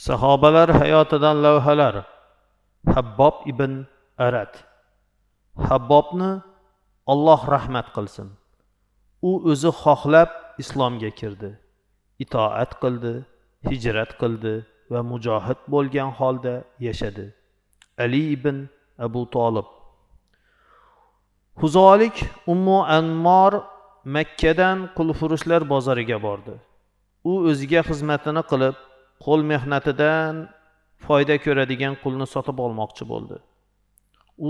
Sahobalar hayotidan lavhalar. Habbob ibn Arad. Habbobni Alloh rahmat qilsin. U o'zi xohlab islomga kirdi, itoat qildi, hijrat qildi va mujohid bo'lgan holda yashadi. Ali ibn Abu Talib. Huzolik Ummu Ammor Makkadan qulfurushlar bozoriga bordi. U o'ziga xizmatini qilib, qo'l mehnatidan foyda ko'radigan qulni sotib olmoqchi bo'ldi. U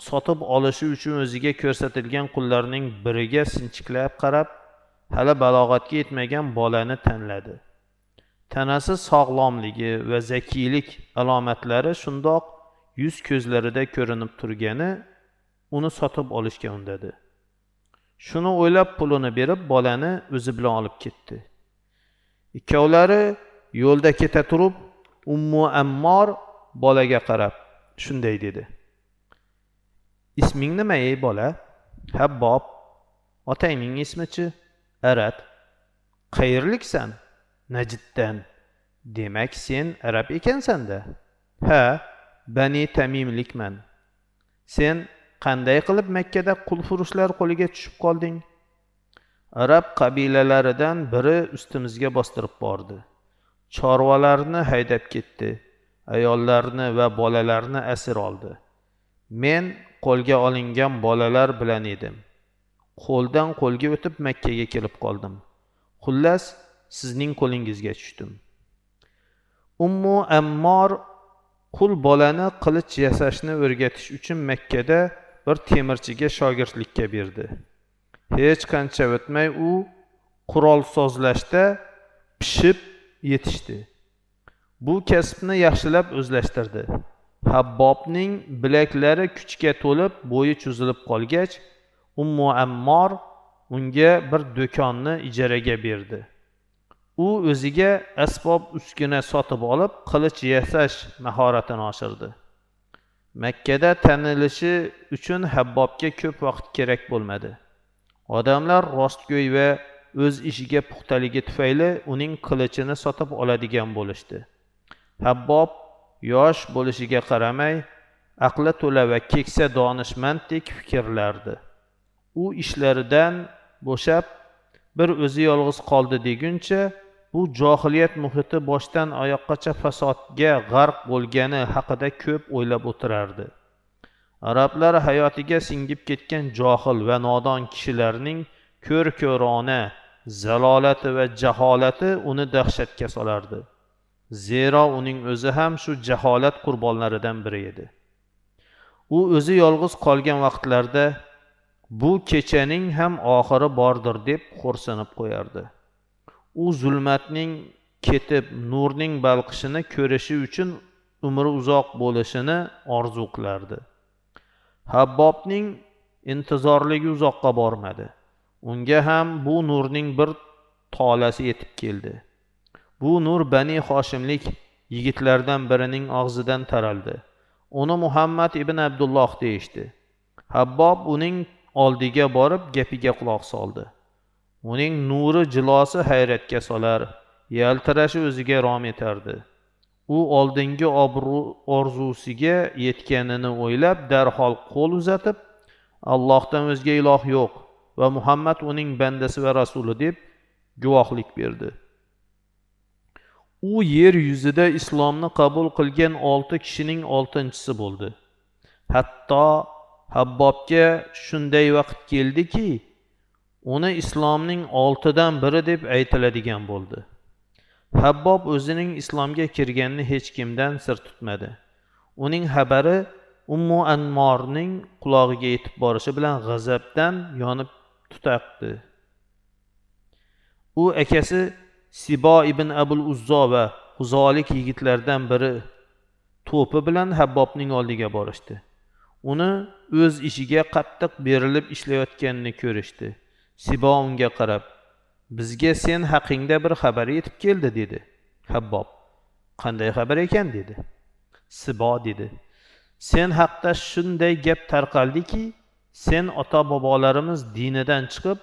sotib olishi uchun o'ziga ko'rsatilgan qullarning biriga sinchiklab qarab, hali balog'atga yetmagan bolani tanladi. Tanasi sog'lomligi va zakiylik alomatlari shundoq yuz ko'zlarida ko'rinib turgani uni sotib olishga undadi. Shuni o'ylab pulini berib, bolani o'zi bilan olib ketdi. Ikkovlari yo'lda keta turib, Ummu Ammor bolaga qarab shunday dedi: "Isming nima ey bola?" "Habbob." "Otangning ismi-chi?" "Arad." "Qayerliksan?" "Najddan." "Demak sen arab ekansan-da." "Ha, Bani Tamimlikman." "Sen qanday qilib Makkada qulfurushlar qo'liga tushib qolding?" "Arab qabilalaridan biri ustimizga bostirib bordi. Chorvalarni haydab ketdi, ayollarni va bolalarni asir oldi. Men qo'lga olingan bolalar bilan edim. Qo'ldan qo'lga o'tib Makkaga kelib qoldim. Xullas, sizning qo'lingizga tushdim." Ummu Ammor qul bolani qilich yasashni o'rgatish uchun Makkada bir temirchiga shogirdlikka berdi. Hech qancha o'tmay u qurol sozlashda pishib yetishdi. Bu kasbni yaxshilab o'zlashtirdi. Habbobning bilaklari kuchga to'lib, bo'yi cho'zilib qolgach, Ummu Ammor unga bir do'konni ijaraga berdi. U o'ziga asbob uskuna sotib olib, qilich yasash mahoratini oshirdi. Makkada tanilishi uchun Habbobga ko'p vaqt kerak bo'lmadi. Odamlar rostgo'y va o'z ishiga puxtaligi tufayli uning qilichini sotib oladigan bo'lishdi. Habbob yosh bo'lishiga qaramay, aqli to'la va keksa donishmanddek fikrlardi. U ishlaridan bo'shab, bir o'zi yolg'iz qoldi deguncha, bu johiliyat muhiti boshdan oyoqqacha fasodga g'arq bo'lgani haqida ko'p o'ylab o'tirardi. Arablar hayotiga singib ketgan johil va nodon kishilarning ko'r-ko'rona zalolati va jaholati uni dahshatga solardi. Zero uning o'zi ham shu jaholat qurbonlaridan biri edi. U o'zi yolg'iz qolgan vaqtlarda bu kechaning ham oxiri bordir deb xo'rsinib qo'yardi. U zulmatning ketib, nurning balqishini ko'rishi uchun umri uzoq bo'lishini orzu qilardi. Habbobning intizorligi uzoqqa bormadi. Unga ham bu nurning bir tolasi yetib keldi. Bu nur Bani Hoshimlik yigitlardan birining og'zidan taraldi. Uni Muhammad ibn Abdulloh deyishdi. Habbob uning oldiga borib gapiga quloq soldi. Uning nuri jilosi hayratga solar, yaltirashi o'ziga rom etardi. U oldingi orzusiga yetganini o'ylab darhol qo'l uzatib, Allohdan o'zga iloh yo'q va Muhammad uning bandasi va rasuli deb guvohlik berdi. U yer yuzida islomni qabul qilgan 6 kishining 6-chisi bo'ldi. Hatto Habbobga shunday vaqt keldiki, uni islomning 6dan biri deb aytiladigan bo'ldi. Habbob o'zining islomga kirganini hech kimdan sir tutmadi. Uning xabari Ummu Ammorning qulog'iga yetib borishi bilan g'azabdan yonib tutaqdi. U akasi Sibo ibn Abul Uzzo va Huzolik yigitlardan biri to'pi bilan Habbobning oldiga borishdi. Uni o'z ishiga qattiq berilib ishlayotganini ko'rishdi. Sibo unga qarab, "Bizga sen haqingda bir xabar yetib keldi" dedi. Habbob, "Qanday xabar ekan?" dedi. Sibo dedi, "Sen haqda shunday gap tarqaldiki, sen ota-bobolarimiz dinidan chiqib,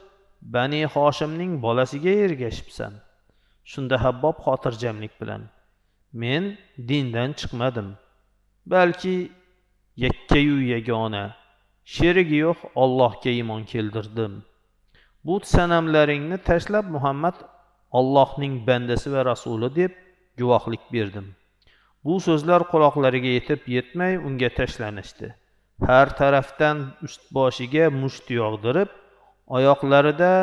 Bani Hoshimning bolasiga ergashibsan." Shunda Habbob xotirjamlik bilan, Men dindan chiqmadim. Balki yakkayu yagona, sherigi yo'q Allohga iymon keltirdim. Bu sanamlaringni tashlab Muhammad Allohning bandasi va rasuli deb guvohlik berdim. Bu so'zlar quloqlariga yetib yetmay unga tashlanishdi. Har tarafdan ust-boshiga musht yog'dirib, oyoqlarida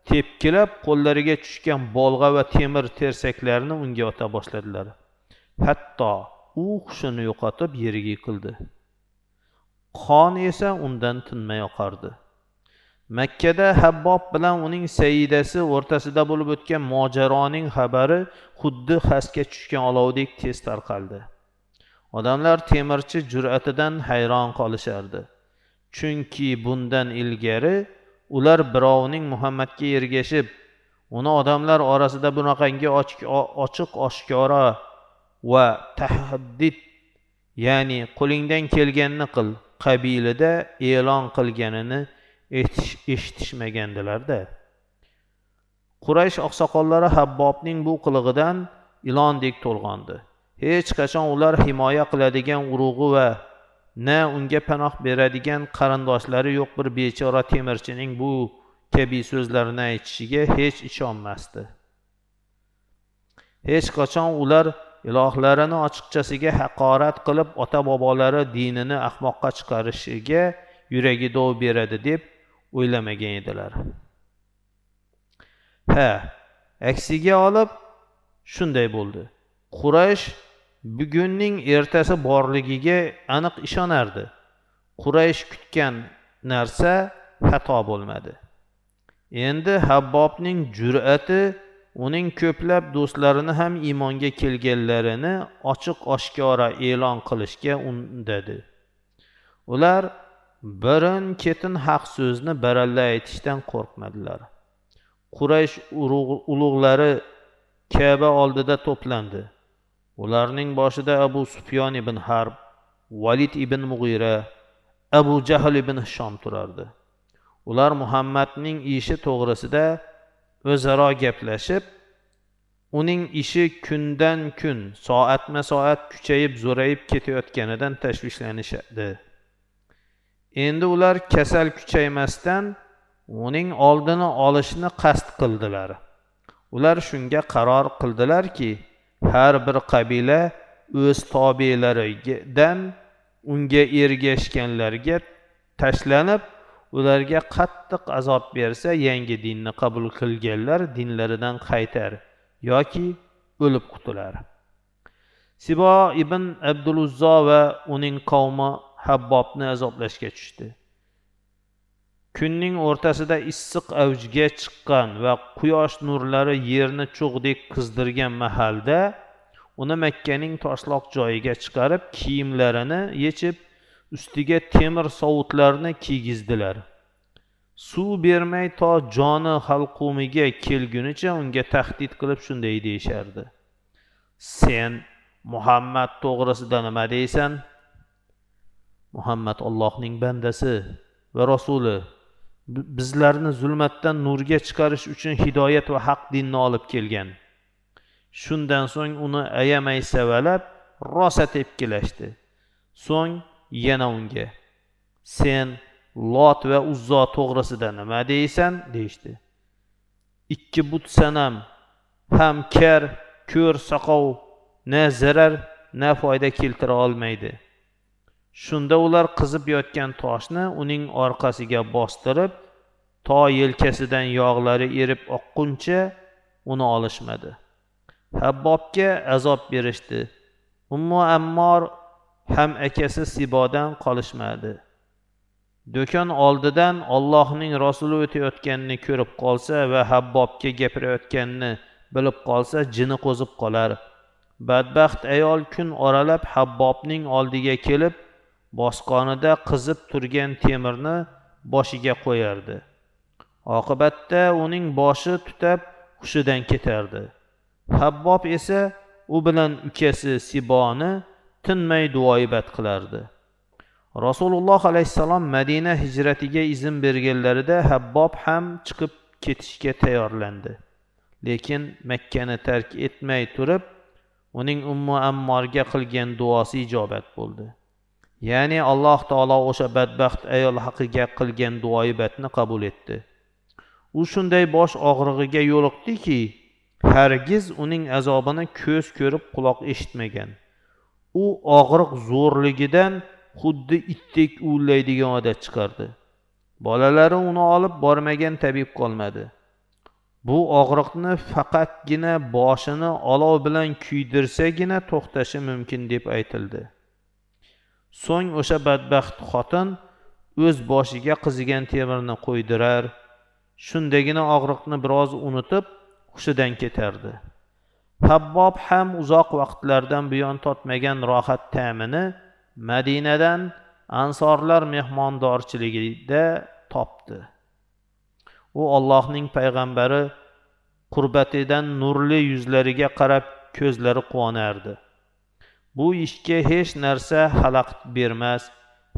tepkilab, qo'llariga tushgan bolg'a va temir tersaklarini unga ota boshladilar. Hatto u hushini yo'qotib yeriga yiqildi. Qon esa undan tinmay oqardi. Makkada Habbob bilan uning sayyidasi o'rtasida bo'lib o'tgan mojaroning xabari xuddi xasga tushgan olovdek tez tarqaldi. Odamlar temirchi jur'atidan hayron qolishardi. Chunki bundan ilgari ular birovning Muhammadga ergashib, uni odamlar orasida bunaqangi ochiq oshkora va tahdid, ya'ni qo'lingdan kelganini qil, qabilida e'lon qilganini eshitishmagandilar-da. Quraysh oqsoqollari Habbobning bu qilig'idan ilondek to'lg'ondi. Hech qachon ular himoya qiladigan urug'i va na unga panoh beradigan qarindoshlari yo'q bir bechora temirchining bu kabi so'zlarini aytishiga hech ishonmasdi. Hech qachon ular ilohlarini ochiqchasiga haqorat qilib, ota-bobolari dinini ahmoqqa chiqarishiga yuragi dov beradi deb o'ylamagan edilar. Aksiga olib shunday bo'ldi. Quraysh bugunning ertasi borligiga aniq ishonardi. Quraysh kutgan narsa xato bo'lmadi. Endi Habbobning jur'ati uning ko'plab do'stlarini ham iymonga kelganlarini ochiq-oshkora e'lon qilishga undadi. Ular birin-ketin haq so'zni baralla aytishdan qo'rqmadilar. Quraysh ulug'lari Ka'ba oldida to'plandi. Ularning boshida Abu Sufyon ibn Harb, Valid ibn Mughira, Abu Jahl ibn Hishom turardi. Ular Muhammadning ishi to'g'risida o'zaro gaplashib, uning ishi kundan kun, soatma-soat kuchayib, zo'rayib ketayotganidan tashvishlanishadi. Endi ular kasal kuchaymasdan uning oldini olishni qasd qildilar. Ular shunga qaror qildilarki, har bir qabila o'z tobelaridan unga ergashganlarga tashlanib, ularga qattiq azob bersa, yangi dinni qabul qilganlar dinlaridan qaytar yoki o'lib qutular. Sibo ibn Abduluzzo va uning qavmi Habbobni azoblashga tushdi. Kunning o'rtasida issiq avjiga chiqqan va quyosh nurlari yerni cho'g'dek qizdirgan mahalda uni Makkaning toshloq joyiga chiqarib, kiyimlarini yechib, ustiga temir sovutlarni kiygizdilar. Suv bermay to joni halqumiga kelgunicha unga tahdid qilib shunday deyishardi: "Sen Muhammad to'g'risida nima deysan? Muhammad Allohning bandasi va rasuli. Bizlarni zulmatdan nurga chiqarish uchun hidoyat va haq dinni olib kelgan." Shundan so'ng uni ayamay savalab, rosa tepkilashdi. So'ng yana unga: "Sen Lot va Uzzo to'g'risida nima deysan?" deyishdi. Ikki but sanam ham kar, ko'r, soqov, na zarar, na foyda keltira olmaydi. Shunda ular qizib yotgan toshni uning orqasiga bostirib, to yelkasidan yog'lari erib oqquncha uni olishmadi. Habbobga azob berishdi. Ummu Ammor ham akasi Sibodan qolishmadi. Do'kon oldidan Allohning rasuli o'tayotganini ko'rib qolsa va Habbobga gapirayotganini bilib qolsa, jini qo'zib qolar. Badbaxt ayol kun oralab Habbobning oldiga kelib, bosqonida qizib turgan temirni boshiga qo'yardi. Oqibatda uning boshi tutab hushidan ketardi. Habbob esa u bilan ukasi Siboni tinmay duoibat qilardi. Rasululloh alayhissalom Madina hijratiga izn berganlarida Habbob ham chiqib ketishga tayyorlandi. Lekin Makkani tark etmay turib, uning Ummu Ammorga qilgan duosi ijobat bo'ldi. Ya'ni Alloh taolo o'sha badbaxt ayol haqiga qilgan duoibatni qabul etdi. U shunday bosh og'rig'iga yo'liqdiki, hargiz uning azobini ko'z ko'rib quloq eshitmagan. U og'riq zo'rligidan xuddi itdek uvillaydigan odat chiqardi. Bolalari uni olib bormagan tabib qolmadi. Bu og'riqni faqatgina boshini olov bilan kuydirsagina to'xtashi mumkin deb aytildi. So'ng o'sha badbaxt xotin o'z boshiga qizigan temirni qo'ydirar, shundagina og'riqni biroz unutib hushidan ketardi. Habbob ham uzoq vaqtlardan buyon totmagan rohat ta'mini Madinadan ansorlar mehmondorchiligida topdi. U Allohning payg'ambari qurbatidan nurli yuzlariga qarab ko'zlari quvonardi. Bu ishga hech narsa xalaqit bermas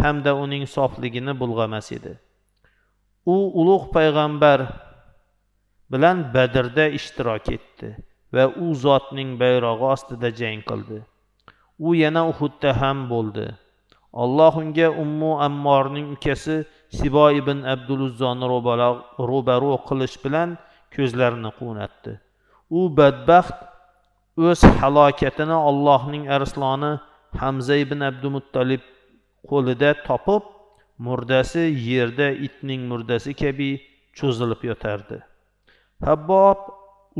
hamda uning sofligini bulg'amas edi. U ulug' payg'ambar bilan Badrda ishtirok etdi va u zotning bayrog'i ostida jang qildi. U yana Uhudda ham bo'ldi. Alloh unga Ummu Ammorning ukasi Sibo ibn Abduluzzoni ro'baro qilish bilan ko'zlarini quvnatdi. U badbaxt o'z halokatini Allohning arsloni Hamza ibn Abdumuttalib qo'lida topib, murdasi yerda itning murdasi kabi cho'zilib yotardi. Habbob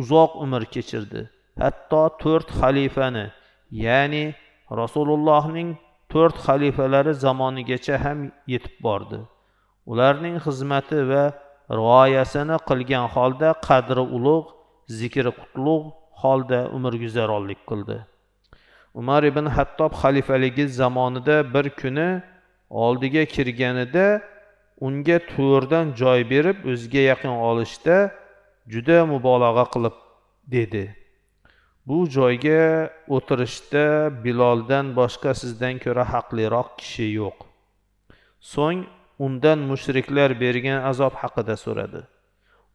uzoq umr kechirdi. Hatto 4 xalifani, ya'ni Rasulullohning 4 xalifalari zamonigacha ham yetib bordi. Ularning xizmati va rioyasini qilgan holda qadri ulug', zikri qutlug' holda umr guzaronlik qildi. Umar ibn Hattob xalifaligi zamonida bir kuni oldiga kirganida unga to'rdan joy berib o'ziga yaqin olishda juda mubolag'a qilib dedi: "Bu joyga o'tirishda Biloldan boshqa sizdan ko'ra haqliroq kishi yo'q." So'ng undan mushriklar bergan azob haqida so'radi.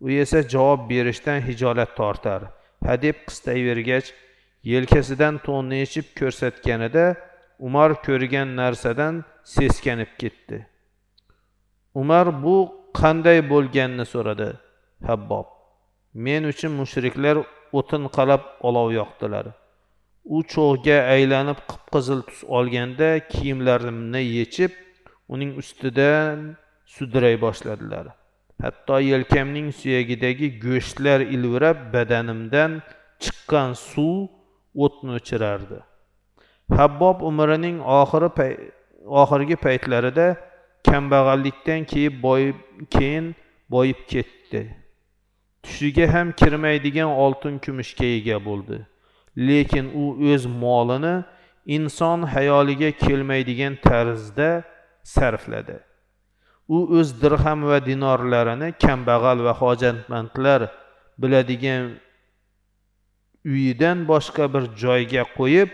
U esa javob berishdan hijolat tortar. Hadeb qistayvergach, yelkasidan to'nni yechib ko'rsatganida Umar ko'rgan narsadan seskanib ketdi. Umar bu qanday bo'lganini so'radi. Habbob: "Men uchun mushriklar o'tin qalab olov yoqdilar. U cho'g'ga aylanib qip-qizil tus olganda kiyimlarimni yechib, uning ustidan sudiray boshladilar. Hatto yelkamning suyagidagi go'shtlar ilvirab badanimdan chiqqan suv o'tni o'chirardi." Habbob umrining oxirgi paytlarida kambag'allikdan keyin boyib ketdi. Tushiga ham kirmaydigan oltin kumushga ega bo'ldi. Lekin u o'z molini inson hayoliga kelmaydigan tarzda sarfladi. U o'z dirham va dinorlarini kambag'al va hojatmandlar biladigan uyidan boshqa bir joyga qo'yib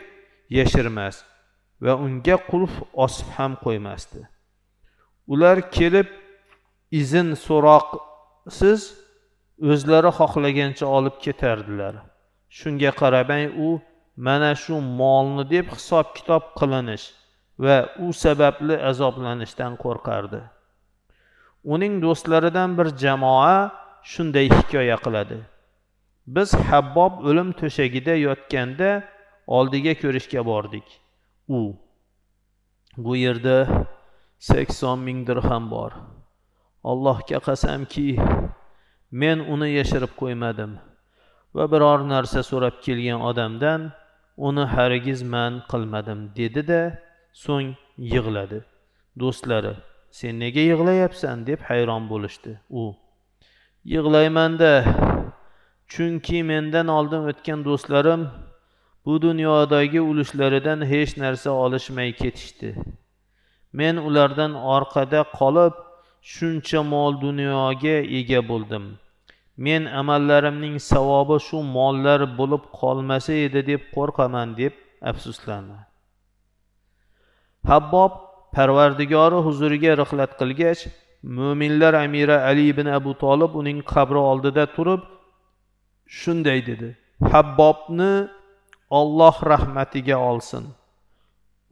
yashirmas va unga qulf osib ham qo'ymasdi. Ular kelib izn so'roqsiz o'zlari xohlagancha olib ketardilar. Shunga qaramay u mana shu molni deb hisob-kitob qilinish va u sababli azoblanishdan qo'rqardi. Uning do'stlaridan bir jamoa shunday hikoya qiladi. Biz Habbob o'lim to'shagida yotganda oldiga ko'rishga bordik. Bu yerda 80 ming dirham bor. Allohga qasamki, men uni yashirib qo'ymadim va biror narsa so'rab kelgan odamdan uni hargiz man qilmadim dedi-da, so'ng yig'ladi. Do'stlari: "Sen nega yig'layapsan?" deb hayron bo'lishdi. U: "Yig'layman-da, chunki mendan oldin o'tgan do'stlarim bu dunyodagi ulushlaridan hech narsa olishmay ketishdi. Men ulardan orqada qolib shuncha mol dunyoga ega bo'ldim. Men amallarimning savobi shu mollar bo'lib qolmasa edi deb qo'rqaman" deb afsuslandi. Habbob Parvardigori huzuriga rihlat qilgach, mo'minlar amiri Ali ibn Abu Talib uning qabri oldida turib shunday dedi: "Habbobni Alloh rahmatiga olsin.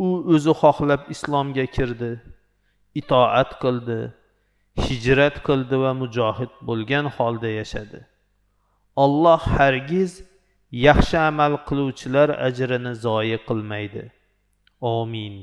U o'zi xohlab islomga kirdi, itoat qildi, hijrat qildi va mujohid bo'lgan holda yashadi. Alloh hargiz yaxshi amal qiluvchilar ajrini zoyi qilmaydi. Amin.